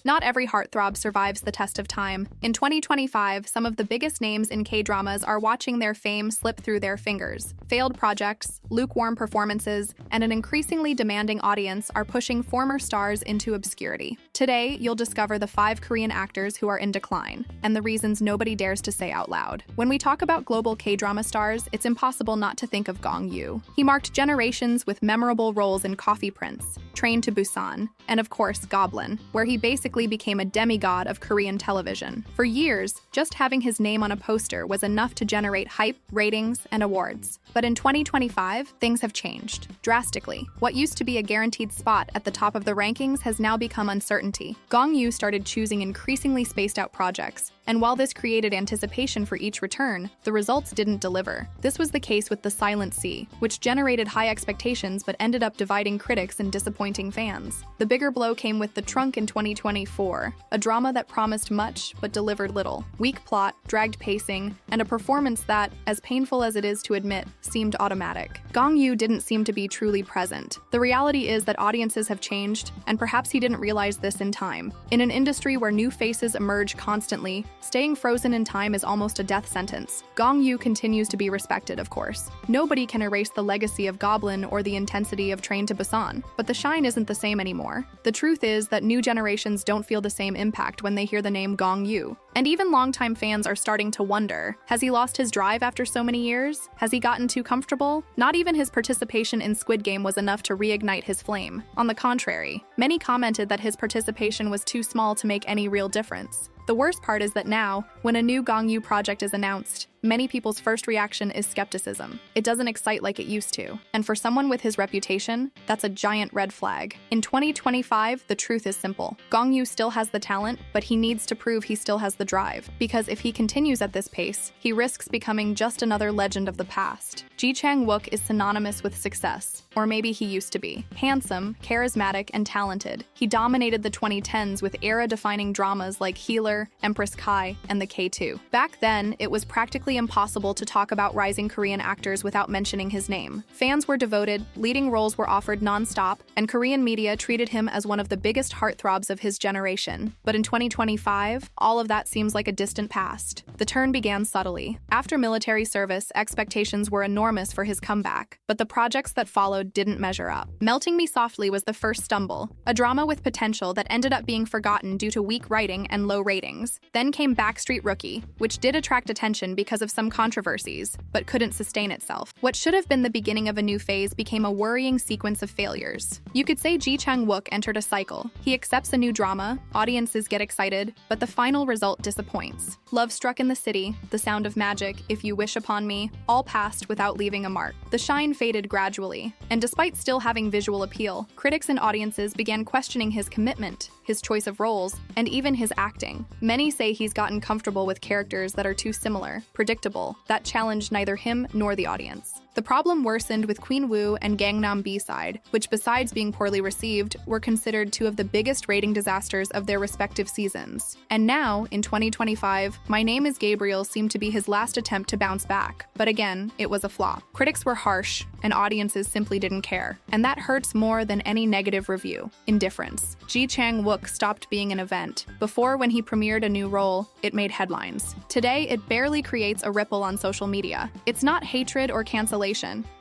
Not every heartthrob survives the test of time. In 2025, some of the biggest names in K-dramas are watching their fame slip through their fingers. Failed projects, lukewarm performances, and an increasingly demanding audience are pushing former stars into obscurity. Today, you'll discover the 5 Korean actors who are in decline, and the reasons nobody dares to say out loud. When we talk about global K-drama stars, it's impossible not to think of Gong Yu. He marked generations with memorable roles in Coffee Prince, Train to Busan, and of course, Goblin, where he basically became a demigod of Korean television. For years, just having his name on a poster was enough to generate hype, ratings, and awards. But in 2025, things have changed drastically. What used to be a guaranteed spot at the top of the rankings has now become uncertainty. Gong Yu started choosing increasingly spaced-out projects, and while this created anticipation for each return, the results didn't deliver. This was the case with The Silent Sea, which generated high expectations but ended up dividing critics and disappointing fans. The bigger blow came with The Trunk in 2024, a drama that promised much but delivered little. Weak plot, dragged pacing, and a performance that, as painful as it is to admit, seemed automatic. Gong Yu didn't seem to be truly present. The reality is that audiences have changed, and perhaps he didn't realize this in time. In an industry where new faces emerge constantly, staying frozen in time is almost a death sentence. Gong Yu continues to be respected, of course. Nobody can erase the legacy of Goblin or the intensity of Train to Busan, but the shine isn't the same anymore. The truth is that new generations don't feel the same impact when they hear the name Gong Yu. And even longtime fans are starting to wonder, has he lost his drive after so many years? Has he gotten too comfortable? Not even his participation in Squid Game was enough to reignite his flame. On the contrary, many commented that his participation was too small to make any real difference. The worst part is that now, when a new Gong Yu project is announced, many people's first reaction is skepticism. It doesn't excite like it used to. And for someone with his reputation, that's a giant red flag. In 2025, the truth is simple. Gong Yu still has the talent, but he needs to prove he still has the drive. Because if he continues at this pace, he risks becoming just another legend of the past. Chang Wook is synonymous with success, or maybe he used to be. Handsome, charismatic, and talented, he dominated the 2010s with era-defining dramas like Healer, Empress Kai, and the K2. Back then, it was practically impossible to talk about rising Korean actors without mentioning his name. Fans were devoted, leading roles were offered non-stop, and Korean media treated him as one of the biggest heartthrobs of his generation. But in 2025, all of that seems like a distant past. The turn began subtly. After military service, expectations were enormous for his comeback, but the projects that followed didn't measure up. Melting Me Softly was the first stumble, a drama with potential that ended up being forgotten due to weak writing and low ratings. Then came Backstreet Rookie, which did attract attention because of some controversies, but couldn't sustain itself. What should have been the beginning of a new phase became a worrying sequence of failures. You could say Chang Wook entered a cycle. He accepts a new drama, audiences get excited, but the final result disappoints. Love Struck in the City, The Sound of Magic, If You Wish Upon Me, all passed without leaving a mark. The shine faded gradually, and despite still having visual appeal, critics and audiences began questioning his commitment, his choice of roles, and even his acting. Many say he's gotten comfortable with characters that are too similar, predictable, that challenge neither him nor the audience. The problem worsened with Queen Woo and Gangnam B-side, which besides being poorly received, were considered two of the biggest rating disasters of their respective seasons. And now, in 2025, My Name is Gabriel seemed to be his last attempt to bounce back. But again, it was a flop. Critics were harsh, and audiences simply didn't care. And that hurts more than any negative review. Indifference. Chang Wook stopped being an event. Before, when he premiered a new role, it made headlines. Today, it barely creates a ripple on social media. It's not hatred or cancellation.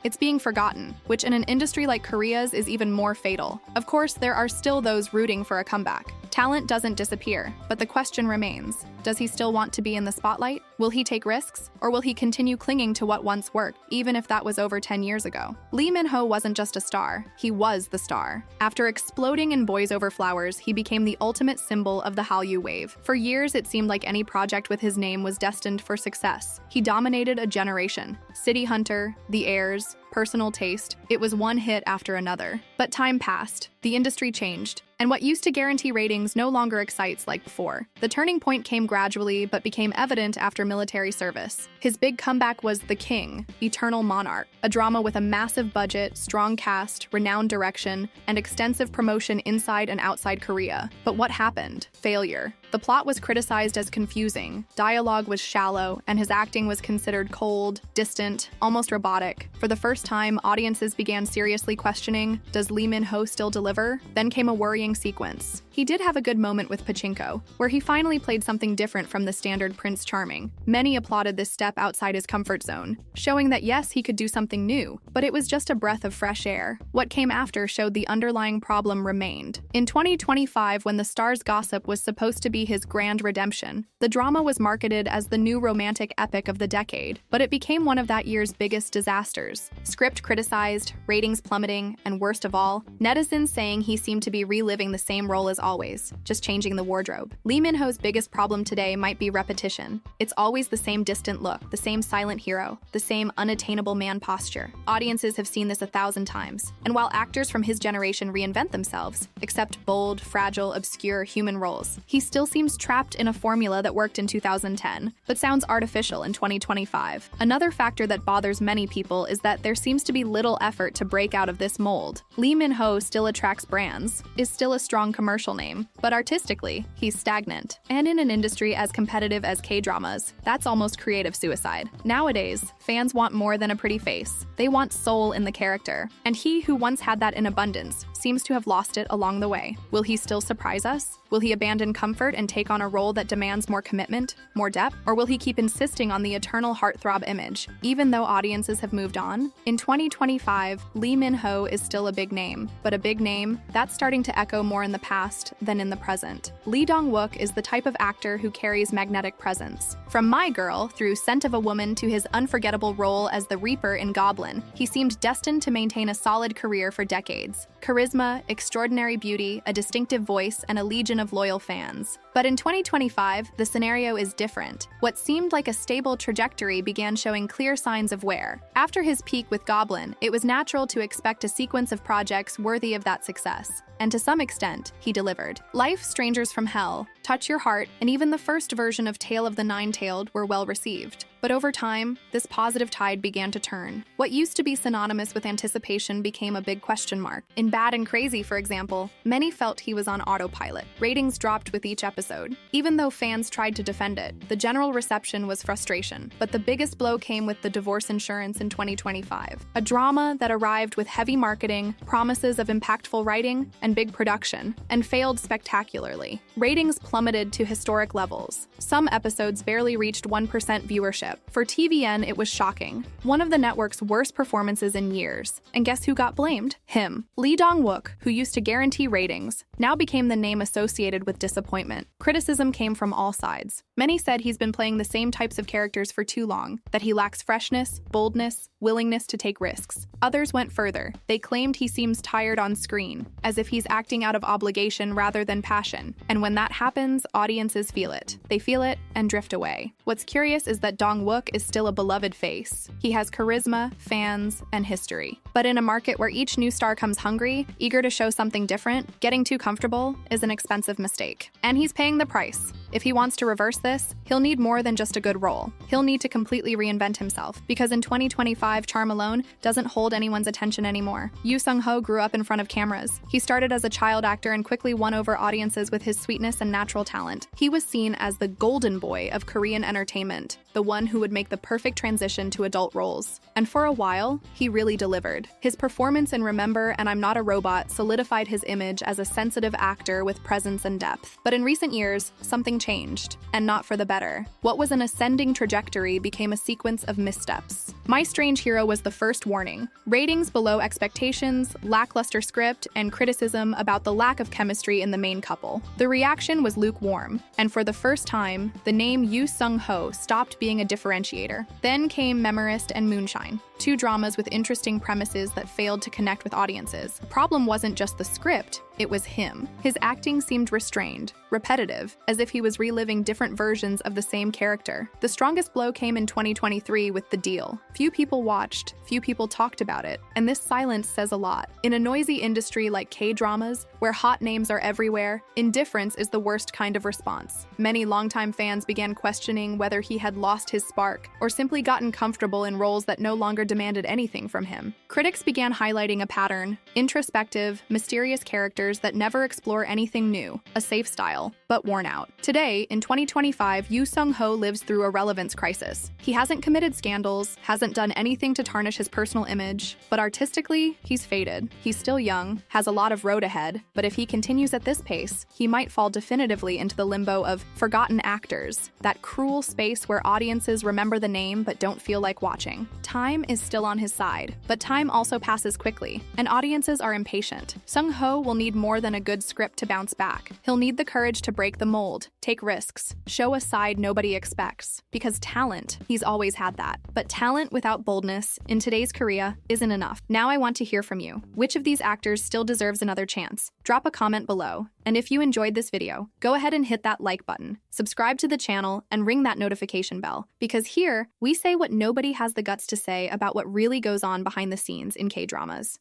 It's being forgotten, which in an industry like Korea's is even more fatal. Of course, there are still those rooting for a comeback. Talent doesn't disappear, but the question remains, does he still want to be in the spotlight? Will he take risks? Or will he continue clinging to what once worked, even if that was over 10 years ago? Minho wasn't just a star, he was the star. After exploding in Boys Over Flowers, he became the ultimate symbol of the Hallyu wave. For years, it seemed like any project with his name was destined for success. He dominated a generation. City Hunter, The Heirs, Personal Taste, it was one hit after another. But time passed, the industry changed, and what used to guarantee ratings no longer excites like before. The turning point came gradually, but became evident after military service. His big comeback was The King, Eternal Monarch, a drama with a massive budget, strong cast, renowned direction, and extensive promotion inside and outside Korea. But what happened? Failure. The plot was criticized as confusing, dialogue was shallow, and his acting was considered cold, distant, almost robotic. For the first time, audiences began seriously questioning, does Minho still deliver? Then came a worrying sequence. He did have a good moment with Pachinko, where he finally played something different from the standard Prince Charming. Many applauded this step outside his comfort zone, showing that yes, he could do something new, but it was just a breath of fresh air. What came after showed the underlying problem remained. In 2025, when the star's gossip was supposed to be his grand redemption, the drama was marketed as the new romantic epic of the decade, but it became one of that year's biggest disasters. Script criticized, ratings plummeting, and worst of all, netizens saying he seemed to be reliving the same role as always, just changing the wardrobe. Lee Minho's biggest problem today might be repetition. It's always the same distant look, the same silent hero, the same unattainable man posture. Audiences have seen this 1,000 times, and while actors from his generation reinvent themselves, accept bold, fragile, obscure human roles, he still seems trapped in a formula that worked in 2010, but sounds artificial in 2025. Another factor that bothers many people is that there seems to be little effort to break out of this mold. Lee Minho still attracts brands, is still a strong commercial name, but artistically, he's stagnant. And in an industry as competitive as K-dramas, that's almost creative suicide. Nowadays, fans want more than a pretty face. They want soul in the character. And he who once had that in abundance seems to have lost it along the way. Will he still surprise us? Will he abandon comfort and take on a role that demands more commitment, more depth? Or will he keep insisting on the eternal heartthrob image, even though audiences have moved on? In 2025, Lee Minho is still a big name, but a big name that's starting to echo more in the past than in the present. Lee Dong Wook is the type of actor who carries magnetic presence. From My Girl through Scent of a Woman to his unforgettable role as the Reaper in Goblin, he seemed destined to maintain a solid career for decades. Charisma, extraordinary beauty, a distinctive voice, and a legion of loyal fans. But in 2025, the scenario is different. What seemed like a stable trajectory began showing clear signs of wear. After his peak with Goblin, it was natural to expect a sequence of projects worthy of that success. And to some extent, he delivered. Life, Strangers from Hell, Touch Your Heart, and even the first version of Tale of the Nine-Tailed were well received. But over time, this positive tide began to turn. What used to be synonymous with anticipation became a big question mark. In Bad and Crazy, for example, many felt he was on autopilot. Ratings dropped with each episode. Even though fans tried to defend it, the general reception was frustration. But the biggest blow came with The Divorce Insurance in 2025, a drama that arrived with heavy marketing, promises of impactful writing, and big production, and failed spectacularly. Ratings plummeted to historic levels. Some episodes barely reached 1% viewership. For TVN, it was shocking. One of the network's worst performances in years. And guess who got blamed? Him. Lee Dong Wook, who used to guarantee ratings, now became the name associated with disappointment. Criticism came from all sides. Many said he's been playing the same types of characters for too long, that he lacks freshness, boldness, willingness to take risks. Others went further. They claimed he seems tired on screen, as if he's acting out of obligation rather than passion. And when that happens, audiences feel it. They feel it and drift away. What's curious is that Dong Wook is still a beloved face. He has charisma, fans, and history. But in a market where each new star comes hungry, eager to show something different, getting too comfortable is an expensive mistake. And he's paying the price. If he wants to reverse this, he'll need more than just a good role. He'll need to completely reinvent himself, because in 2025, charm alone doesn't hold anyone's attention anymore. Yoo Sung-ho grew up in front of cameras. He started as a child actor and quickly won over audiences with his sweetness and natural talent. He was seen as the golden boy of Korean entertainment, the one who would make the perfect transition to adult roles. And for a while, he really delivered. His performance in Remember and I'm Not a Robot solidified his image as a sensitive actor with presence and depth. But in recent years, something changed, and not for the better. What was an ascending trajectory became a sequence of missteps. My Strange Hero was the first warning. Ratings below expectations, lackluster script, and criticism about the lack of chemistry in the main couple. The reaction was lukewarm, and for the first time, the name Yoo Sung-ho stopped being a differentiator. Then came Memorist and Moonshine, two dramas with interesting premises that failed to connect with audiences. The problem wasn't just the script, it was him. His acting seemed restrained, repetitive, as if he was reliving different versions of the same character. The strongest blow came in 2023 with The Deal. Few people watched, few people talked about it, and this silence says a lot. In a noisy industry like K-dramas, where hot names are everywhere, indifference is the worst kind of response. Many longtime fans began questioning whether he had lost his spark, or simply gotten comfortable in roles that no longer demanded anything from him. Critics began highlighting a pattern: introspective, mysterious characters actors that never explore anything new, a safe style, but worn out. Today, in 2025, Yoo Sung-ho lives through a relevance crisis. He hasn't committed scandals, hasn't done anything to tarnish his personal image, but artistically, he's faded. He's still young, has a lot of road ahead, but if he continues at this pace, he might fall definitively into the limbo of forgotten actors, that cruel space where audiences remember the name but don't feel like watching. Time is still on his side, but time also passes quickly, and audiences are impatient. Sung-ho will need more than a good script to bounce back. He'll need the courage to break the mold, take risks, show a side nobody expects. Because talent, he's always had that. But talent without boldness, in today's Korea, isn't enough. Now I want to hear from you. Which of these actors still deserves another chance? Drop a comment below. And if you enjoyed this video, go ahead and hit that like button, subscribe to the channel, and ring that notification bell. Because here, we say what nobody has the guts to say about what really goes on behind the scenes in K-dramas.